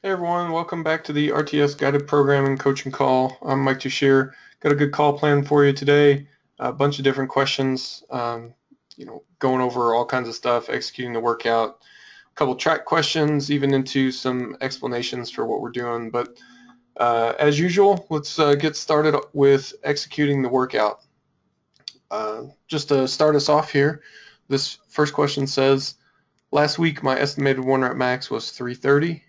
Hey everyone, welcome back to the RTS Guided Programming Coaching Call. I'm Mike Tushir. Got a good call plan for you today. A bunch of different questions, going over all kinds of stuff, executing the workout, a couple track questions, even into some explanations for what we're doing. But as usual, let's get started with executing the workout. Just to start us off here, this first question says, last week my estimated 1 rep max was 330.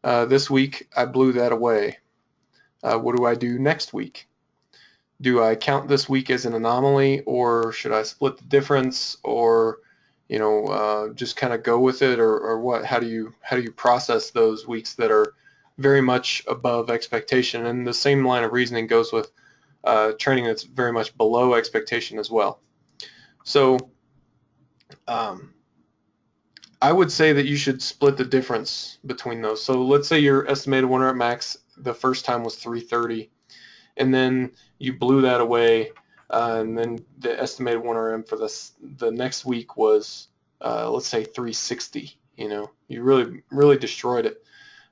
This week I blew that away. What do I do next week? Do I count this week as an anomaly, or should I split the difference, or just kind of go with it, or what? How do you process those weeks that are very much above expectation? And the same line of reasoning goes with training that's very much below expectation as well. So um, I would say that you should split the difference between those. So let's say your estimated 1 rep max the first time was 330, and then you blew that away, and then the estimated 1RM for the next week was let's say 360. You really destroyed it.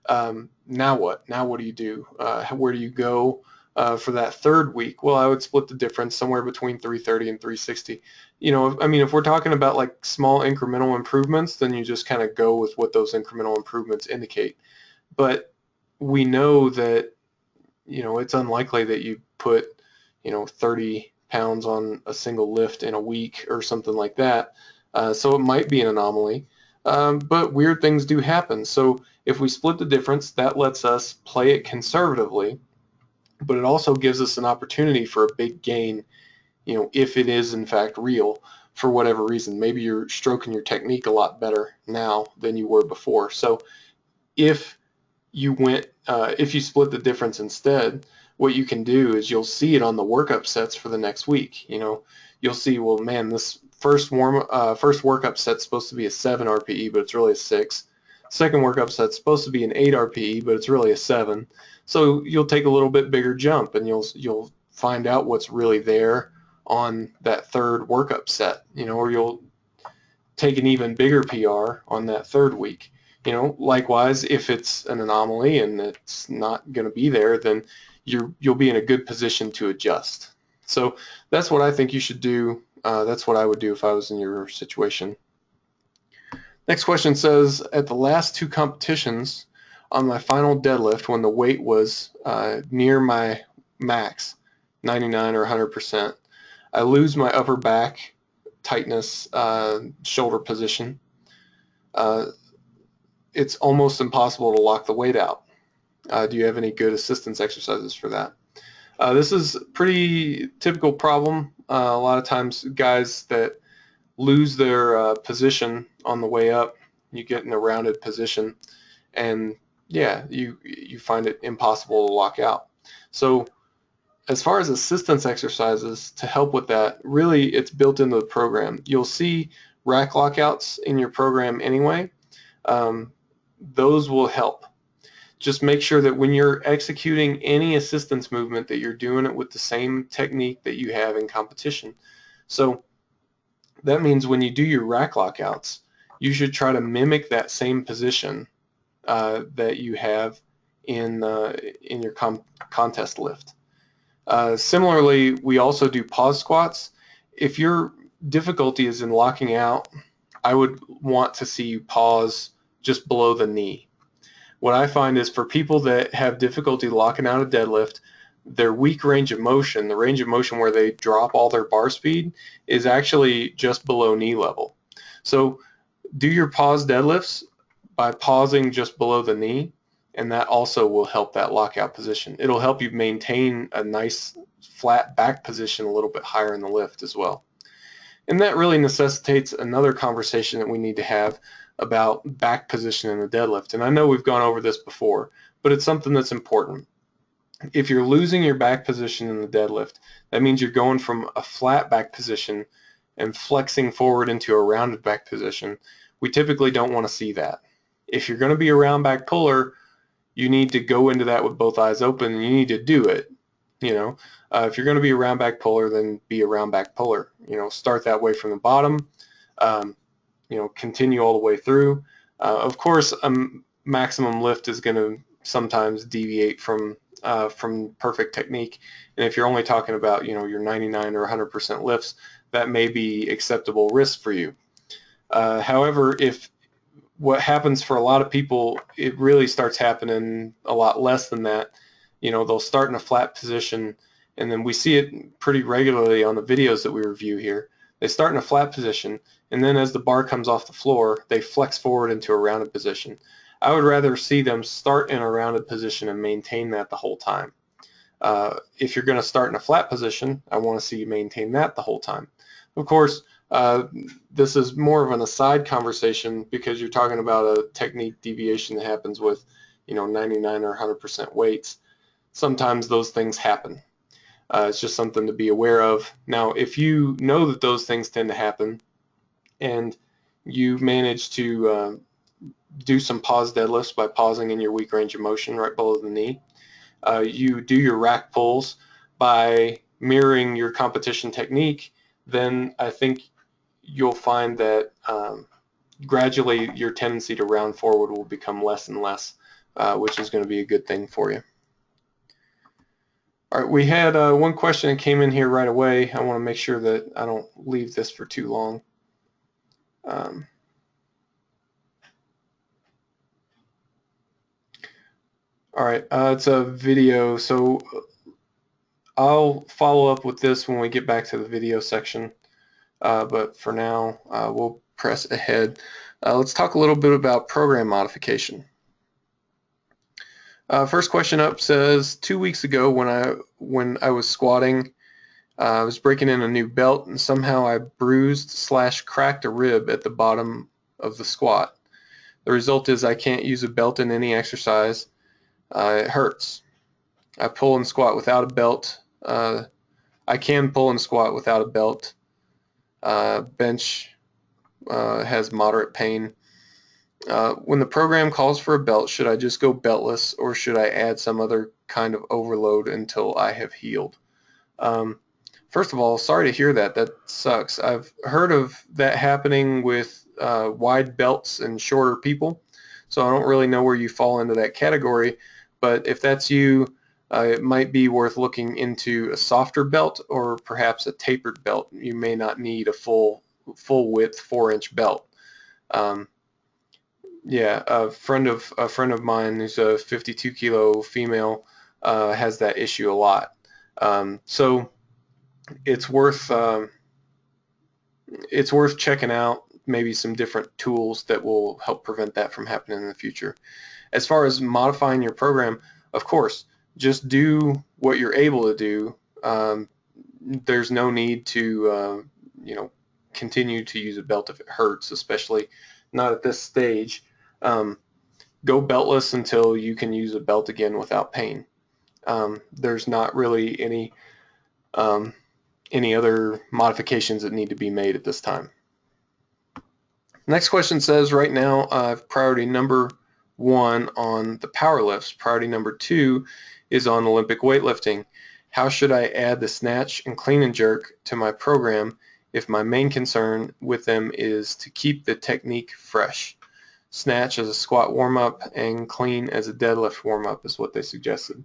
Now what? Now what do you do? Where do you go for that third week? Well, I would split the difference somewhere between 330 and 360. I mean, if we're talking about like small incremental improvements, then you just kind of go with what those incremental improvements indicate. But we know that it's unlikely that you put 30 pounds on a single lift in a week or something like that. So it might be an anomaly. But weird things do happen. So if we split the difference, that lets us play it conservatively, but it also gives us an opportunity for a big gain, if it is in fact real for whatever reason. Maybe you're stroking your technique a lot better now than you were before. So if if you split the difference instead, what you can do is you'll see it on the workup sets for the next week. You'll see, well, man, this first workup set's supposed to be a 7 RPE, but it's really a 6. Second workup set's supposed to be an 8 RPE, but it's really a 7. So you'll take a little bit bigger jump, and you'll find out what's really there on that third workup set, or you'll take an even bigger PR on that third week. Likewise, if it's an anomaly and it's not going to be there, then you'll be in a good position to adjust. So that's what I think you should do. That's what I would do if I was in your situation. Next question says, at the last 2 competitions, on my final deadlift, when the weight was near my max, 99 or 100%, I lose my upper back tightness, shoulder position. It's almost impossible to lock the weight out. Do you have any good assistance exercises for that? This is a pretty typical problem. A lot of times guys that lose their position on the way up, you get in a rounded position, and yeah, you find it impossible to lock out. So as far as assistance exercises to help with that, really it's built into the program. You'll see rack lockouts in your program anyway. Those will help. Just make sure that when you're executing any assistance movement that you're doing it with the same technique that you have in competition. So that means when you do your rack lockouts, you should try to mimic that same position that you have in your contest lift. Similarly, we also do pause squats. If your difficulty is in locking out, I would want to see you pause just below the knee. What I find is for people that have difficulty locking out a deadlift, their weak range of motion, the range of motion where they drop all their bar speed, is actually just below knee level. So do your pause deadlifts by pausing just below the knee, and that also will help that lockout position. It'll help you maintain a nice flat back position a little bit higher in the lift as well. And that really necessitates another conversation that we need to have about back position in the deadlift. And I know we've gone over this before, but it's something that's important. If you're losing your back position in the deadlift, that means you're going from a flat back position and flexing forward into a rounded back position. We typically don't want to see that. If you're going to be a round back puller, you need to go into that with both eyes open, and you need to do it. If you're going to be a round back puller, then be a round back puller. Start that way from the bottom. Continue all the way through. Of course, I'm maximum lift is going to sometimes deviate from perfect technique. And if you're only talking about, your 99 or 100% lifts, that may be acceptable risk for you. However, if what happens for a lot of people, it really starts happening a lot less than that. They'll start in a flat position, and then we see it pretty regularly on the videos that we review here. They start in a flat position, and then as the bar comes off the floor, they flex forward into a rounded position. I would rather see them start in a rounded position and maintain that the whole time. If you're going to start in a flat position, I want to see you maintain that the whole time. Of course, this is more of an aside conversation because you're talking about a technique deviation that happens with 99 or 100% weights. Sometimes those things happen. It's just something to be aware of. Now, if you know that those things tend to happen and you manage to do some pause deadlifts by pausing in your weak range of motion right below the knee, you do your rack pulls by mirroring your competition technique, then I think you'll find that gradually your tendency to round forward will become less and less, which is going to be a good thing for you. All right, we had one question that came in here right away. I want to make sure that I don't leave this for too long. All right, it's a video, so I'll follow up with this when we get back to the video section, but for now we'll press ahead. Let's talk a little bit about program modification. First question up says, 2 weeks ago when I was squatting, I was breaking in a new belt and somehow I bruised/cracked a rib at the bottom of the squat. The result is I can't use a belt in any exercise. It hurts. I pull and squat without a belt. I can pull and squat without a belt. Bench has moderate pain. When the program calls for a belt, should I just go beltless or should I add some other kind of overload until I have healed? First of all, sorry to hear that. That sucks. I've heard of that happening with wide belts and shorter people, so I don't really know where you fall into that category, but if that's you, it might be worth looking into a softer belt or perhaps a tapered belt. You may not need a full width 4-inch belt. Yeah, a friend of mine who's a 52 kilo female has that issue a lot. So it's worth checking out maybe some different tools that will help prevent that from happening in the future. As far as modifying your program, of course, just do what you're able to do. There's no need to continue to use a belt if it hurts, especially not at this stage. Go beltless until you can use a belt again without pain. There's not really any other modifications that need to be made at this time. Next question says, right now I have priority number 1 on the power lifts. Priority number 2 is on Olympic weightlifting. How should I add the snatch and clean and jerk to my program if my main concern with them is to keep the technique fresh? Snatch as a squat warm-up and clean as a deadlift warm-up is what they suggested.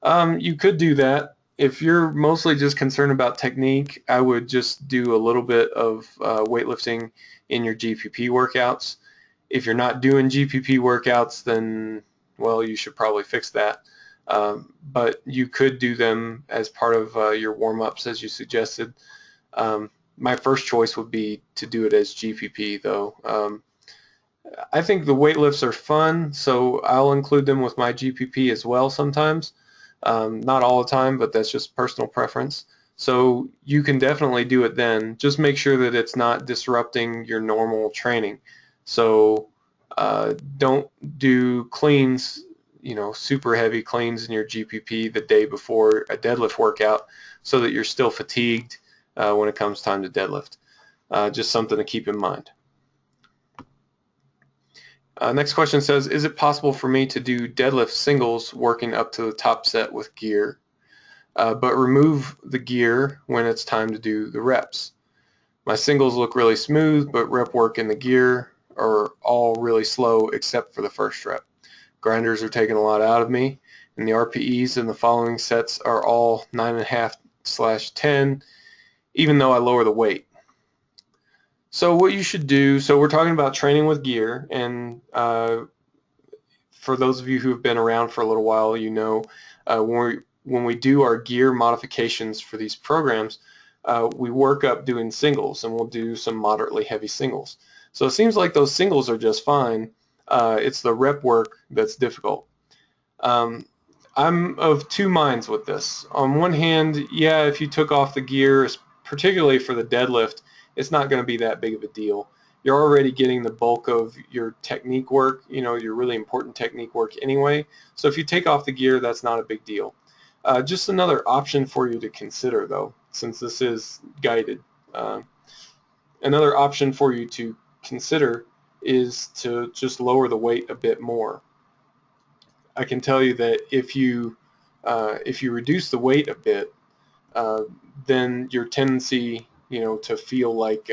You could do that. If you're mostly just concerned about technique, I would just do a little bit of weightlifting in your GPP workouts. If you're not doing GPP workouts, then, well, you should probably fix that. But you could do them as part of your warm-ups as you suggested. My first choice would be to do it as GPP, though. I think the weightlifts are fun, so I'll include them with my GPP as well sometimes. Not all the time, but that's just personal preference. So you can definitely do it then. Just make sure that it's not disrupting your normal training. So don't do cleans, super heavy cleans in your GPP the day before a deadlift workout so that you're still fatigued when it comes time to deadlift. Just something to keep in mind. Next question says, is it possible for me to do deadlift singles working up to the top set with gear, but remove the gear when it's time to do the reps? My singles look really smooth, but rep work in the gear are all really slow except for the first rep. Grinders are taking a lot out of me, and the RPEs in the following sets are all 9.5/10, even though I lower the weight. So what you should do, so we're talking about training with gear, and for those of you who have been around for a little while, you know when we do our gear modifications for these programs, we work up doing singles, and we'll do some moderately heavy singles. So it seems like those singles are just fine. It's the rep work that's difficult. I'm of two minds with this. On one hand, yeah, if you took off the gear, particularly for the deadlift, it's not going to be that big of a deal. You're already getting the bulk of your technique work, your really important technique work anyway. So if you take off the gear, that's not a big deal. Just another option for you to consider, though, since this is guided. Another option for you to consider is to just lower the weight a bit more. I can tell you that if you reduce the weight a bit, then your tendency, to feel like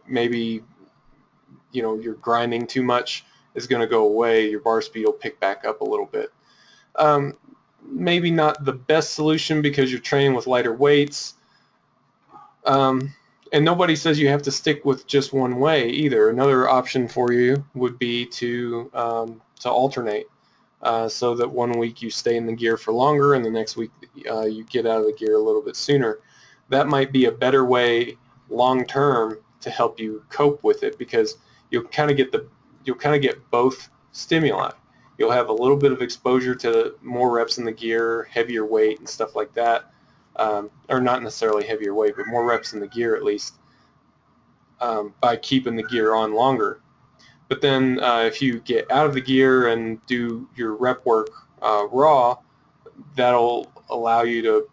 maybe you're grinding too much is going to go away. Your bar speed will pick back up a little bit. Maybe not the best solution because you're training with lighter weights. And nobody says you have to stick with just one way either. Another option for you would be to alternate, so that one week you stay in the gear for longer and the next week you get out of the gear a little bit sooner. That might be a better way long term to help you cope with it, because you'll kind of get both stimuli. You'll have a little bit of exposure to more reps in the gear, heavier weight and stuff like that. Or not necessarily heavier weight, but more reps in the gear at least, by keeping the gear on longer. But then if you get out of the gear and do your rep work raw, that'll allow you to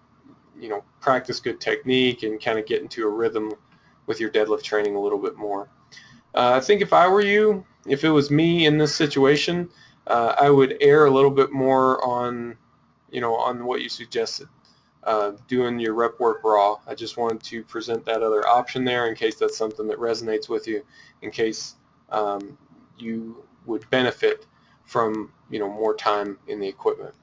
practice good technique and kind of get into a rhythm with your deadlift training a little bit more. I think if I were you, if it was me in this situation, I would err a little bit more on what you suggested. Doing your rep work raw. I just wanted to present that other option there in case that's something that resonates with you, in case you would benefit from more time in the equipment.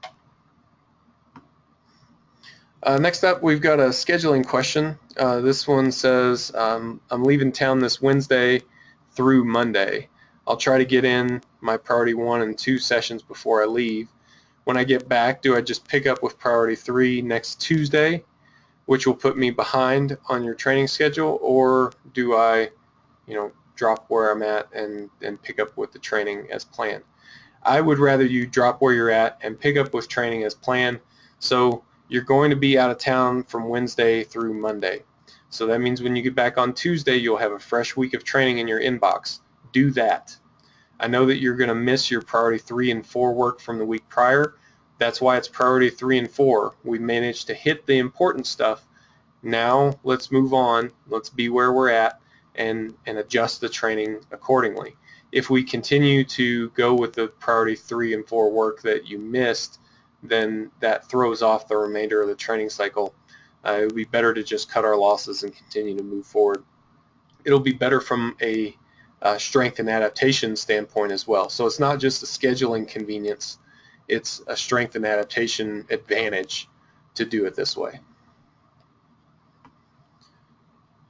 Next up, we've got a scheduling question. This one says, I'm leaving town this Wednesday through Monday. I'll try to get in my priority 1 and 2 sessions before I leave. When I get back, do I just pick up with priority 3 next Tuesday, which will put me behind on your training schedule, or do I, drop where I'm at and pick up with the training as planned? I would rather you drop where you're at and pick up with training as planned. So you're going to be out of town from Wednesday through Monday. So that means when you get back on Tuesday, you'll have a fresh week of training in your inbox. Do that. I know that you're going to miss your priority 3 and 4 work from the week prior. That's why it's priority 3 and 4. We managed to hit the important stuff. Now let's move on. Let's be where we're at and adjust the training accordingly. If we continue to go with the priority 3 and 4 work that you missed, then that throws off the remainder of the training cycle. It would be better to just cut our losses and continue to move forward. It'll be better from a strength and adaptation standpoint as well. So it's not just a scheduling convenience, it's a strength and adaptation advantage to do it this way.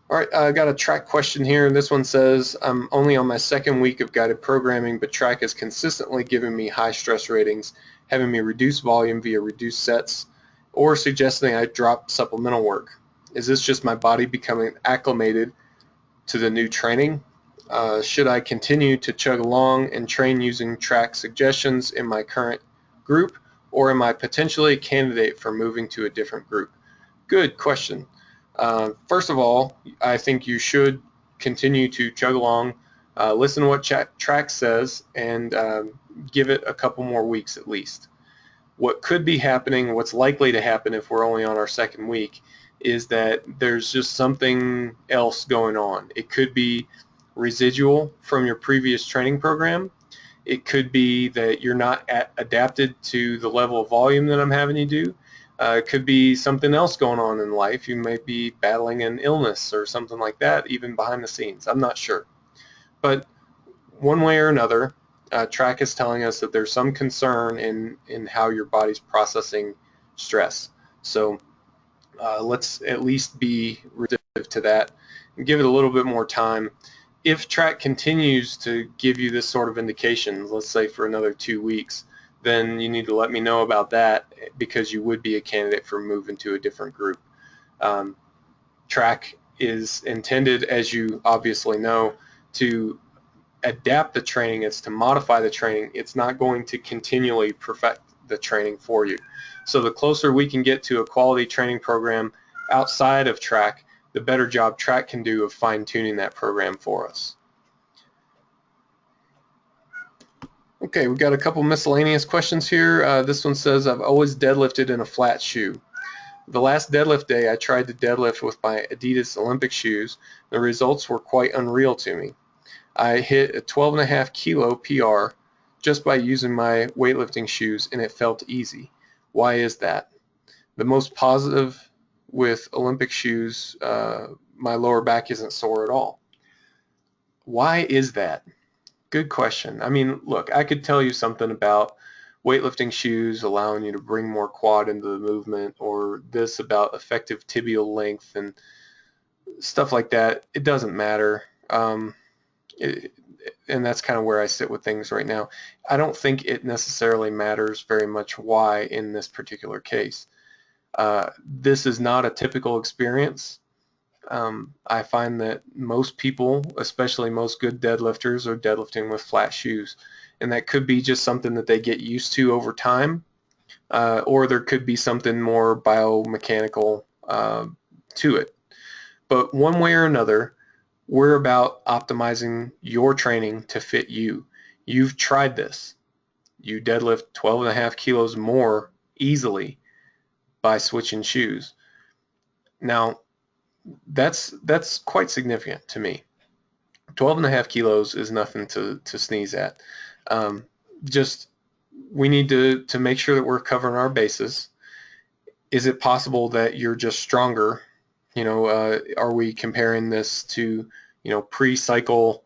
All right, I got a track question here. This one says, I'm only on my 2nd week of guided programming, but track is consistently giving me high stress ratings, having me reduce volume via reduced sets, or suggesting I drop supplemental work. Is this just my body becoming acclimated to the new training? Should I continue to chug along and train using track suggestions in my current group, or am I potentially a candidate for moving to a different group? Good question. First of all, I think you should continue to chug along, listen to what track says, and give it a couple more weeks at least. What could be happening, what's likely to happen if we're only on our 2nd week, is that there's just something else going on. It could be residual from your previous training program. It could be that you're not adapted to the level of volume that I'm having you do. It could be something else going on in life. You might be battling an illness or something like that, even behind the scenes. I'm not sure. But one way or another, track is telling us that there's some concern in how your body's processing stress. So let's at least be receptive to that and give it a little bit more time. If track continues to give you this sort of indication, let's say for another 2 weeks, then you need to let me know about that, because you would be a candidate for moving to a different group. Track is intended, as you obviously know, to adapt the training. It's to modify the training. It's not going to continually perfect the training for you. So the closer we can get to a quality training program outside of track, the better job track can do of fine-tuning that program for us. Okay, we've got a couple miscellaneous questions here. This one says, I've always deadlifted in a flat shoe. The last deadlift day, I tried to deadlift with my Adidas Olympic shoes. The results were quite unreal to me. I hit a 12.5 kilo PR just by using my weightlifting shoes, and it felt easy. Why is that? The most positive with Olympic shoes, my lower back isn't sore at all. Why is that? Good question. I mean, look, I could tell you something about weightlifting shoes allowing you to bring more quad into the movement, or this about effective tibial length and stuff like that. It doesn't matter. And that's kind of where I sit with things right now. I don't think it necessarily matters very much why in this particular case. This is not a typical experience. I find that most people, especially most good deadlifters, are deadlifting with flat shoes, and that could be just something that they get used to over time, or there could be something more biomechanical to it. But one way or another, we're about optimizing your training to fit you. You've tried this. You deadlift 12.5 kilos more easily by switching shoes. Now, that's quite significant to me. 12.5 kilos is nothing to sneeze at. Just we need to make sure that we're covering our bases. Is it possible that you're just stronger? Are we comparing this to pre-cycle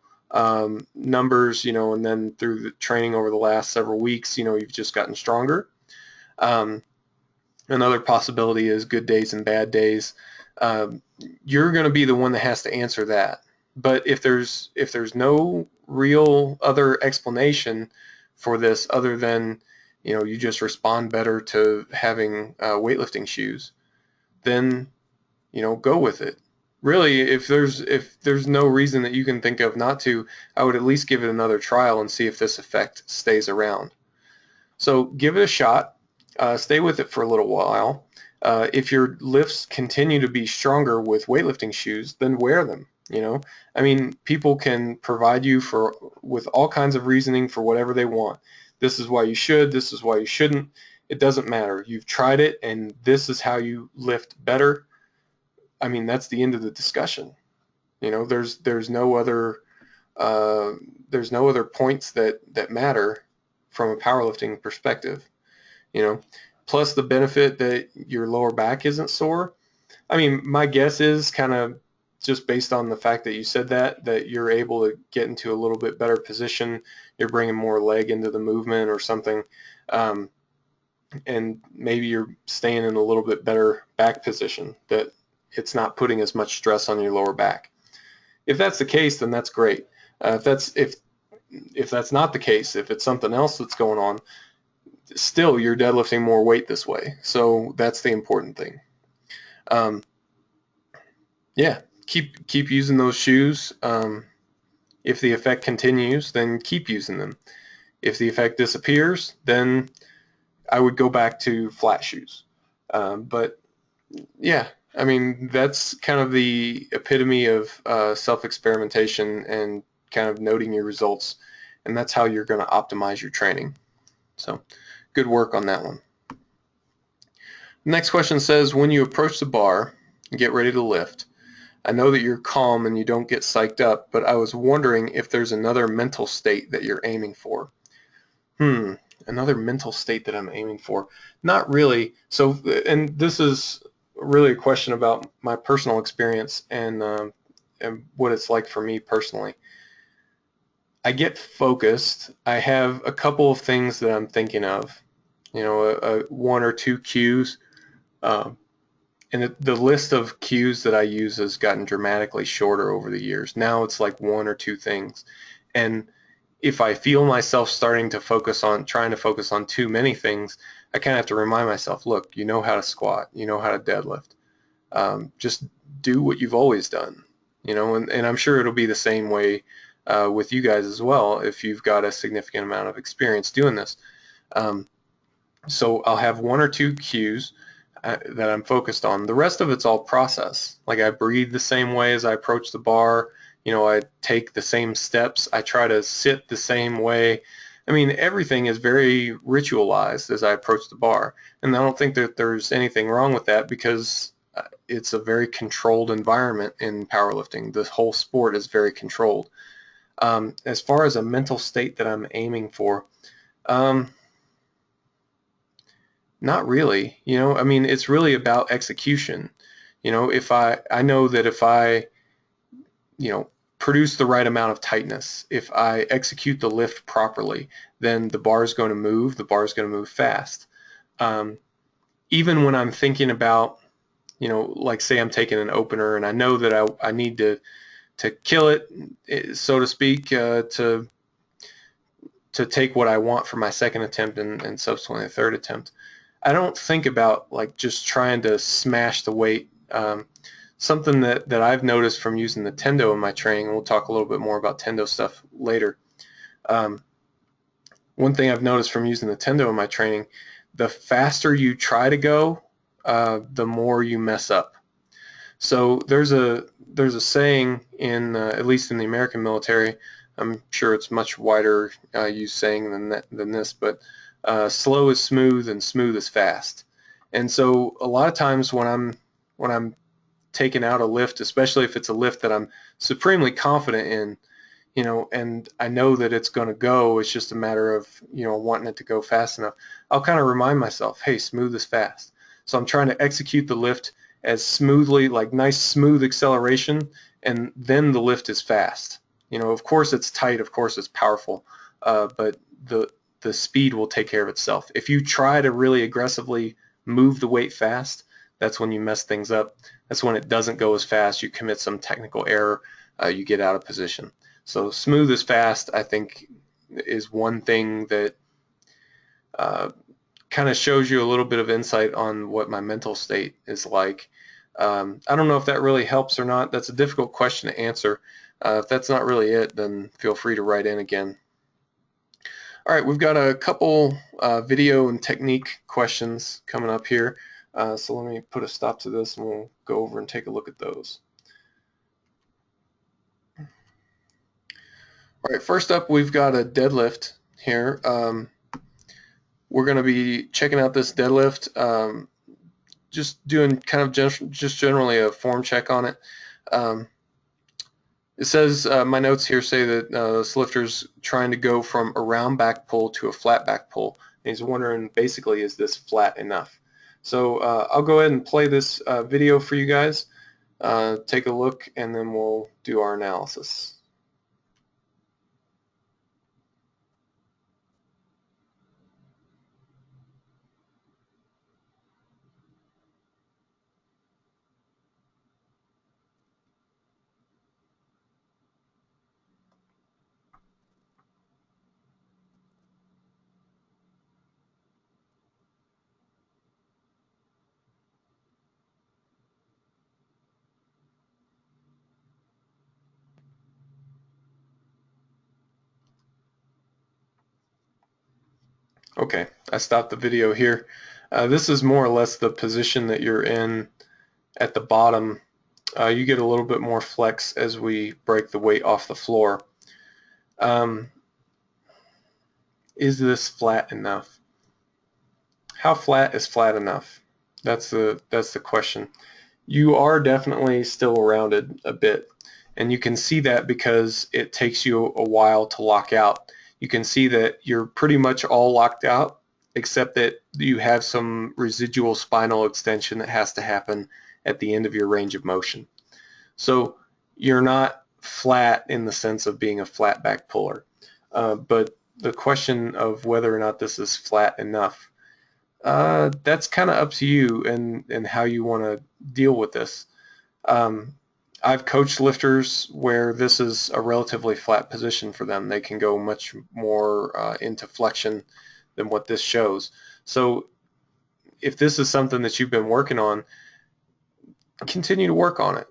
numbers, and then through the training over the last several weeks, you've just gotten stronger? Another possibility is good days and bad days. You're going to be the one that has to answer that. But if there's no real other explanation for this other than you just respond better to having weightlifting shoes, then go with it. Really, if there's no reason that you can think of not to, I would at least give it another trial and see if this effect stays around. So give it a shot. Stay with it for a little while. If your lifts continue to be stronger with weightlifting shoes, then wear them. I mean, people can provide you with all kinds of reasoning for whatever they want. This is why you should, this is why you shouldn't. It doesn't matter. You've tried it, and this is how you lift better. I mean, that's the end of the discussion. There's no other points that matter from a powerlifting perspective. Plus the benefit that your lower back isn't sore. I mean, my guess is kind of just based on the fact that you said that you're able to get into a little bit better position. You're bringing more leg into the movement or something. And maybe you're staying in a little bit better back position, that it's not putting as much stress on your lower back. If that's the case, then that's great. If that's not the case, if it's something else that's going on, still you're deadlifting more weight this way. So that's the important thing. Yeah, keep using those shoes. If the effect continues, then keep using them. If the effect disappears, then I would go back to flat shoes. But yeah, I mean, that's kind of the epitome of self-experimentation and kind of noting your results, and that's how you're going to optimize your training. So good work on that one. Next question says, when you approach the bar and get ready to lift, I know that you're calm and you don't get psyched up, but I was wondering if there's another mental state that you're aiming for. Another mental state that I'm aiming for. Not really. So, and this is really a question about my personal experience and what it's like for me personally. I get focused. I have a couple of things that I'm thinking of, one or two cues. Um, and the list of cues that I use has gotten dramatically shorter over the years. Now it's like one or two things. And if I feel myself starting to trying to focus on too many things, I kind of have to remind myself, look, you know how to squat, you know how to deadlift. Just do what you've always done, and I'm sure it'll be the same way with you guys as well if you've got a significant amount of experience doing this. Um, so I'll have one or two cues that I'm focused on. The rest of it's all process. Like I breathe the same way as I approach the bar. I take the same steps. I try to sit the same way. I mean, everything is very ritualized as I approach the bar. And I don't think that there's anything wrong with that because it's a very controlled environment in powerlifting. The whole sport is very controlled. As far as a mental state that I'm aiming for, not really. I mean, it's really about execution. If I know that if I, produce the right amount of tightness, if I execute the lift properly, then the bar is going to move. The bar is going to move fast. Even when I'm thinking about, like say I'm taking an opener and I know that I need to kill it, so to speak, to take what I want for my second attempt and subsequently a third attempt. I don't think about like just trying to smash the weight. Something that I've noticed from using the Tendo in my training, and we'll talk a little bit more about Tendo stuff later. One thing I've noticed from using the Tendo in my training, the faster you try to go, the more you mess up. So there's a saying in at least in the American military. I'm sure it's much wider used saying than this, but slow is smooth and smooth is fast. And so a lot of times when I'm taking out a lift, especially if it's a lift that I'm supremely confident in, and I know that it's going to go, it's just a matter of, wanting it to go fast enough. I'll kind of remind myself, hey, smooth is fast. So I'm trying to execute the lift as smoothly, like nice smooth acceleration, and then the lift is fast. Of course it's tight, of course it's powerful, but the speed will take care of itself. If you try to really aggressively move the weight fast, that's when you mess things up. That's when it doesn't go as fast. You commit some technical error. You get out of position. So smooth is fast, I think, is one thing that kind of shows you a little bit of insight on what my mental state is like. I don't know if that really helps or not. That's a difficult question to answer. If that's not really it, then feel free to write in again. All right, we've got a couple video and technique questions coming up here. So let me put a stop to this and we'll go over and take a look at those. All right, first up we've got a deadlift here. We're going to be checking out this deadlift, just doing kind of just generally a form check on it. It says, my notes here say that this lifter's trying to go from a round back pull to a flat back pull. And he's wondering, basically, is this flat enough? So I'll go ahead and play this video for you guys. Take a look, and then we'll do our analysis. Okay, I stopped the video here. This is more or less the position that you're in at the bottom. You get a little bit more flex as we break the weight off the floor. Is this flat enough? How flat is flat enough? That's the question. You are definitely still rounded a bit, and you can see that because it takes you a while to lock out. you can see that you're pretty much all locked out, except that you have some residual spinal extension that has to happen at the end of your range of motion. So you're not flat in the sense of being a flat back puller, but the question of whether or not this is flat enough, that's kind of up to you and how you want to deal with this. I've coached lifters where this is a relatively flat position for them. They can go much more into flexion than what this shows. So if this is something that you've been working on, continue to work on it.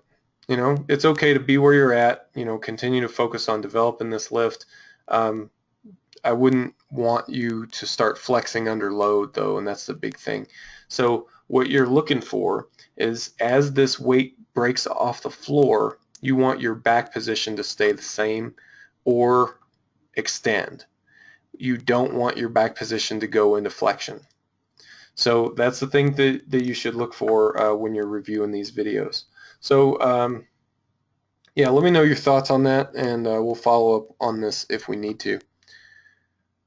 You know, it's okay to be where you're at, you know, continue to focus on developing this lift. I wouldn't want you to start flexing under load though, and that's the big thing. So what you're looking for is as this weight breaks off the floor, you want your back position to stay the same or extend. You don't want your back position to go into flexion. So that's the thing that you should look for when you're reviewing these videos. So yeah, let me know your thoughts on that, and we'll follow up on this if we need to.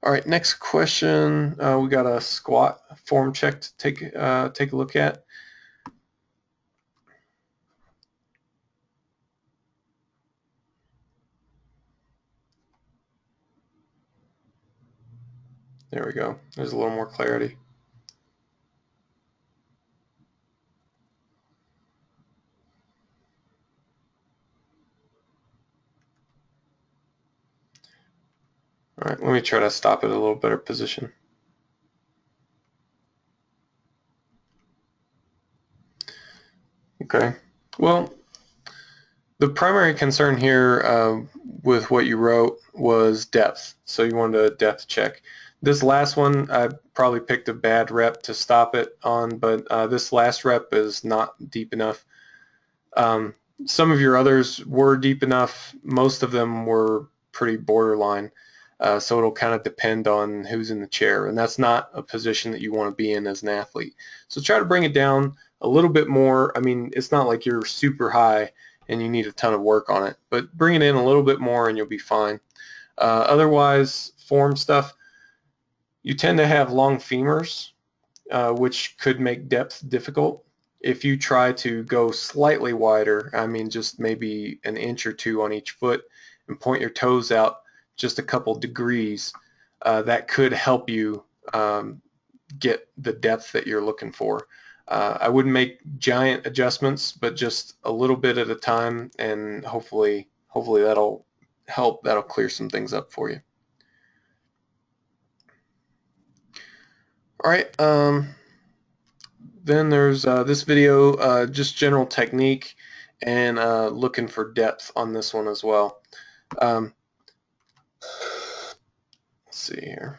All right, next question. We got a squat form check to take a look at. There we go. There's a little more clarity. All right, let me try to stop at a little better position. Okay, well, the primary concern here with what you wrote was depth. So you wanted a depth check. This last one, I probably picked a bad rep to stop it on, but this last rep is not deep enough. Some of your others were deep enough. Most of them were pretty borderline. So it'll kind of depend on who's in the chair, and that's not a position that you want to be in as an athlete. So try to bring it down a little bit more. I mean, it's not like you're super high and you need a ton of work on it, but bring it in a little bit more and you'll be fine. Otherwise, form stuff, you tend to have long femurs, which could make depth difficult. If you try to go slightly wider, I mean just maybe an inch or two on each foot, and point your toes out just a couple degrees, that could help you get the depth that you're looking for. I wouldn't make giant adjustments, but just a little bit at a time, and hopefully that'll help. That'll clear some things up for you. All right. Then there's this video, just general technique, and looking for depth on this one as well. Let's see here.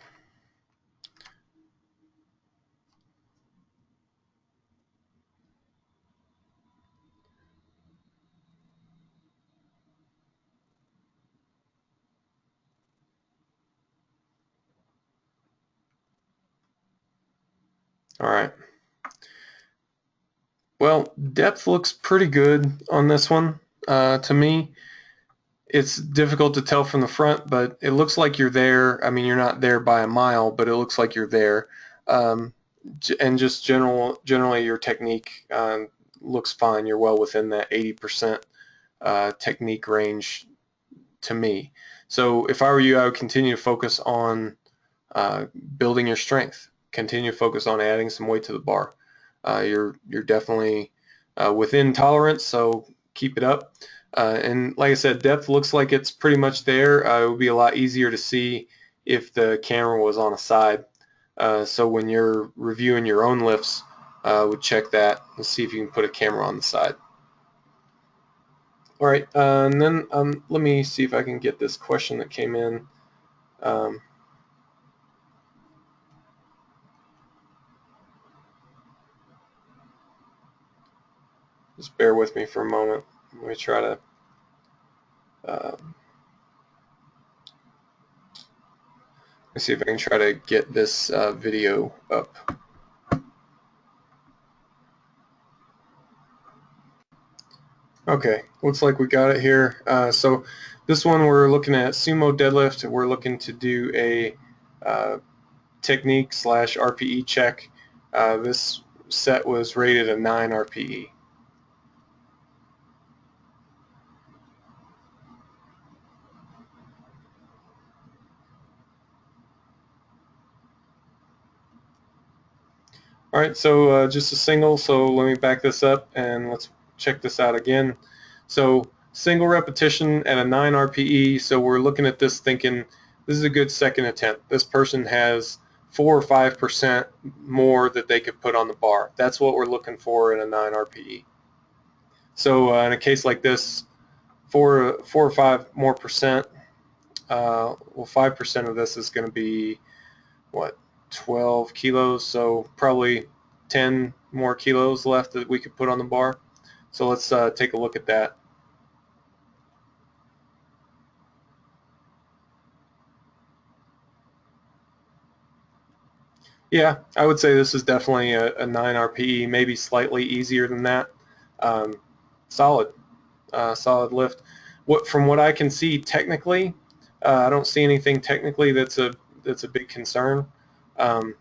All right. Well, depth looks pretty good on this one to me. It's difficult to tell from the front, but it looks like you're there. I mean, you're not there by a mile, but it looks like you're there. And just generally your technique looks fine. You're well within that 80% technique range to me. So if I were you, I would continue to focus on building your strength. Continue to focus on adding some weight to the bar. You're definitely within tolerance, so keep it up. And like I said, depth looks like it's pretty much there. It would be a lot easier to see if the camera was on a side. So when you're reviewing your own lifts, would check that and see if you can put a camera on the side. All right, and then let me see if I can get this question that came in. Just bear with me for a moment. Let me try to let's see if I can try to get this video up. Okay, looks like we got it here. So this one we're looking at sumo deadlift. We're looking to do a technique / RPE check. This set was rated a 9 RPE. All right, so just a single. So let me back this up and let's check this out again. So single repetition at a 9 RPE. So we're looking at this thinking this is a good second attempt. This person has 4 or 5% more that they could put on the bar. That's what we're looking for in a 9 RPE. So in a case like this, 4 or 5 more percent, well, 5% of this is going to be what, 12 kilos, so probably 10 more kilos left that we could put on the bar. So let's take a look at that. Yeah, I would say this is definitely a 9 RPE, maybe slightly easier than that. Um, solid, solid lift. From what I can see technically, I don't see anything technically that's a big concern. Um,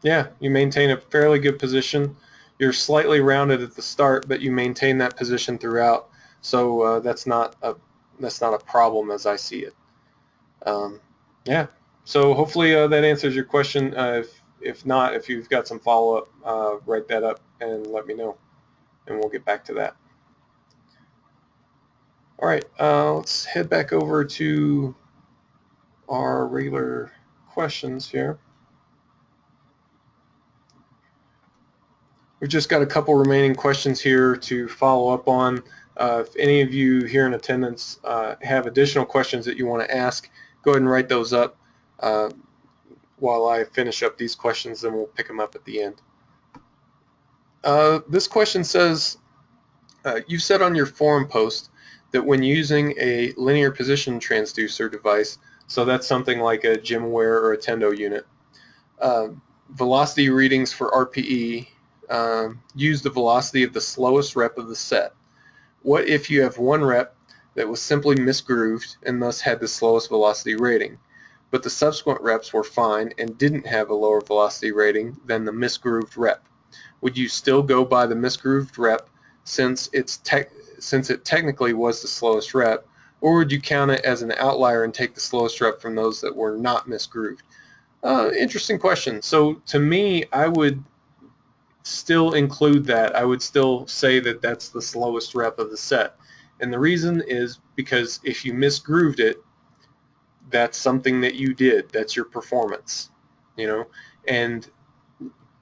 Yeah, you maintain a fairly good position. You're slightly rounded at the start, but you maintain that position throughout. So that's not a problem as I see it. Um, yeah. So hopefully that answers your question. If not, if you've got some follow up, write that up and let me know, and we'll get back to that. All right. Let's head back over to our regular questions here. We've just got a couple remaining questions here to follow up on. If any of you here in attendance have additional questions that you want to ask, go ahead and write those up while I finish up these questions, then we'll pick them up at the end. This question says, you said on your forum post that when using a linear position transducer device, so that's something like a GymAware or a Tendo unit, velocity readings for RPE use the velocity of the slowest rep of the set. What if you have one rep that was simply misgrooved and thus had the slowest velocity rating, but the subsequent reps were fine and didn't have a lower velocity rating than the misgrooved rep? Would you still go by the misgrooved rep since it technically was the slowest rep, or would you count it as an outlier and take the slowest rep from those that were not misgrooved? Interesting question. So to me, I would still include that. I would still say that that's the slowest rep of the set. And the reason is because if you misgrooved it, that's something that you did. That's your performance, you know. And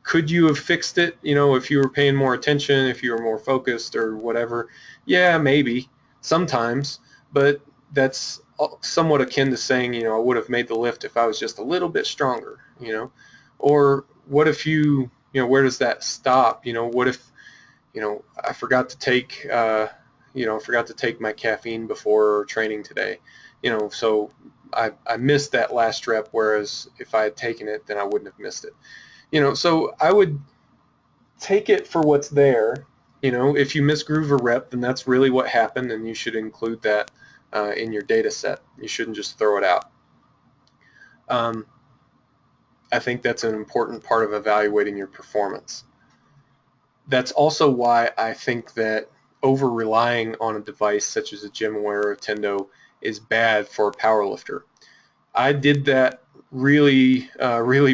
could you have fixed it, you know, if you were paying more attention, if you were more focused or whatever? Yeah, maybe sometimes, but that's somewhat akin to saying, you know, I would have made the lift if I was just a little bit stronger, you know. Or what if you know, where does that stop? You know, what if, you know, I forgot to take, you know, forgot to take my caffeine before training today, you know, so I missed that last rep, whereas if I had taken it, then I wouldn't have missed it. You know, so I would take it for what's there. You know, if you misgroove a rep, then that's really what happened, and you should include that in your data set. You shouldn't just throw it out. Um, I think that's an important part of evaluating your performance. That's also why I think that over relying on a device such as a GymAware or a Tendo is bad for a powerlifter. I did that really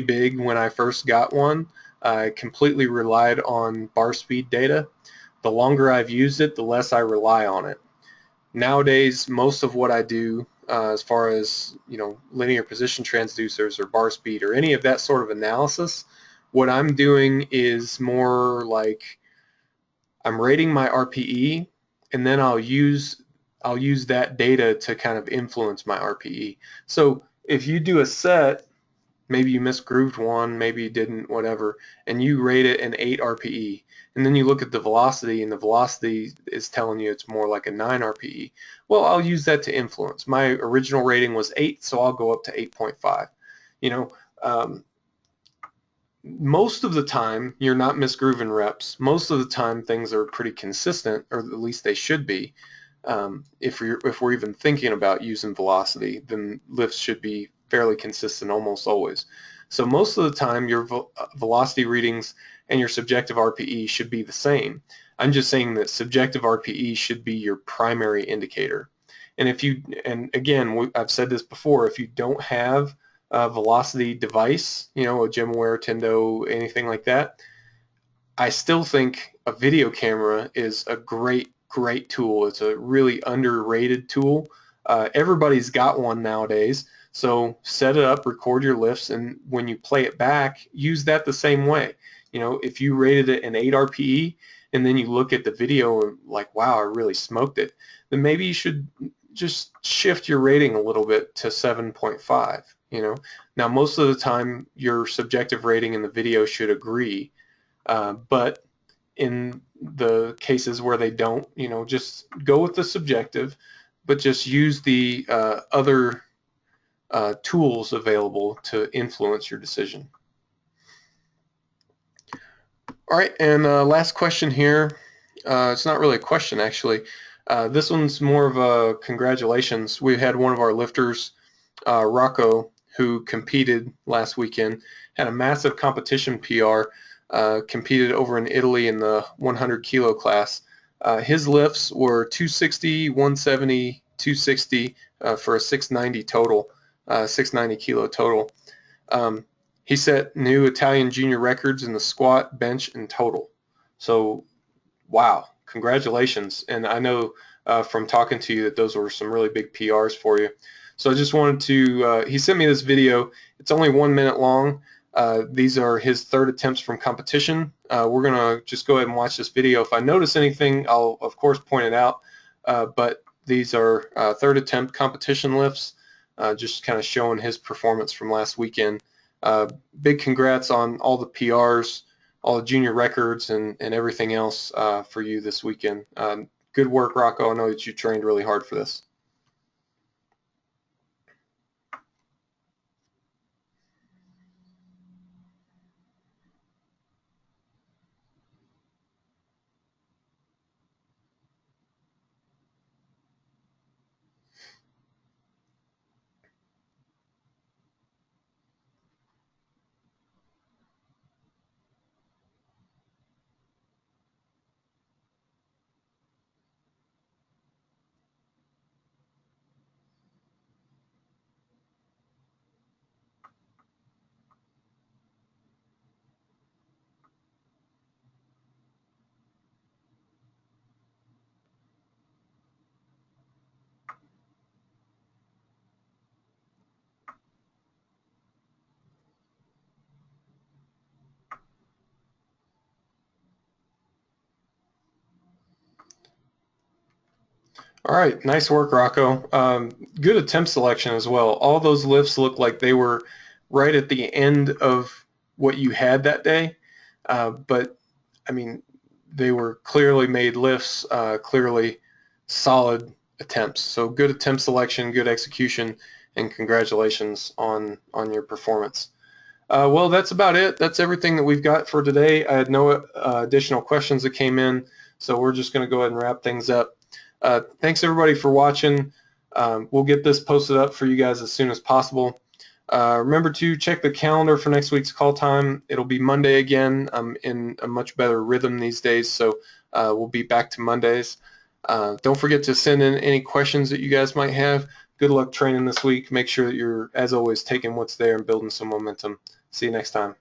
big when I first got one. I completely relied on bar speed data. The longer I've used it, the less I rely on it. Nowadays, most of what I do, as far as, you know, linear position transducers or bar speed or any of that sort of analysis, what I'm doing is more like I'm rating my RPE, and then I'll use that data to kind of influence my RPE. So if you do a set, maybe you misgrooved one, maybe you didn't, whatever, and you rate it an 8 RPE, and then you look at the velocity, and the velocity is telling you it's more like a 9 RPE. Well, I'll use that to influence. My original rating was 8, so I'll go up to 8.5. You know, um, most of the time you're not misgrooving reps. Most of the time things are pretty consistent, or at least they should be. If we're even thinking about using velocity, then lifts should be fairly consistent almost always. So most of the time your velocity readings and your subjective RPE should be the same. I'm just saying that subjective RPE should be your primary indicator. And again, I've said this before, if you don't have a velocity device, a GymAware, Tendo, anything like that, I still think a video camera is a great tool. It's a really underrated tool. Everybody's got one nowadays, so set it up, record your lifts, and when you play it back, use that the same way. If you rated it an 8 RPE and then you look at the video and like, wow, I really smoked it, then maybe you should just shift your rating a little bit to 7.5. Now most of the time your subjective rating in the video should agree, but in the cases where they don't, just go with the subjective, but just use the other tools available to influence your decision. All right, and last question here. It's not really a question, actually. This one's more of a congratulations. We had one of our lifters, Rocco, who competed last weekend, had a massive competition PR, competed over in Italy in the 100 kilo class. His lifts were 260, 170, 260 for a 690 total, 690 kilo total. He set new Italian junior records in the squat, bench, and total. So, wow, congratulations. And I know from talking to you that those were some really big PRs for you. So I just wanted to, he sent me this video. It's only 1 minute long. These are his third attempts from competition. We're going to just go ahead and watch this video. If I notice anything, I'll of course point it out. But these are third attempt competition lifts, just kind of showing his performance from last weekend. Big congrats on all the PRs, all the junior records, and everything else for you this weekend. Good work, Rocco. I know that you trained really hard for this. All right, nice work, Rocco. Good attempt selection as well. All those lifts look like they were right at the end of what you had that day, but I mean, they were clearly made lifts, clearly solid attempts. So good attempt selection, good execution, and congratulations on your performance. Well, that's about it. That's everything that we've got for today. I had no additional questions that came in, so we're just going to go ahead and wrap things up. Thanks everybody for watching. We'll get this posted up for you guys as soon as possible. Remember to check the calendar for next week's call time. It'll be Monday again. I'm in a much better rhythm these days, so we'll be back to Mondays. Don't forget to send in any questions that you guys might have. Good luck training this week. Make sure that you're, as always, taking what's there and building some momentum. See you next time.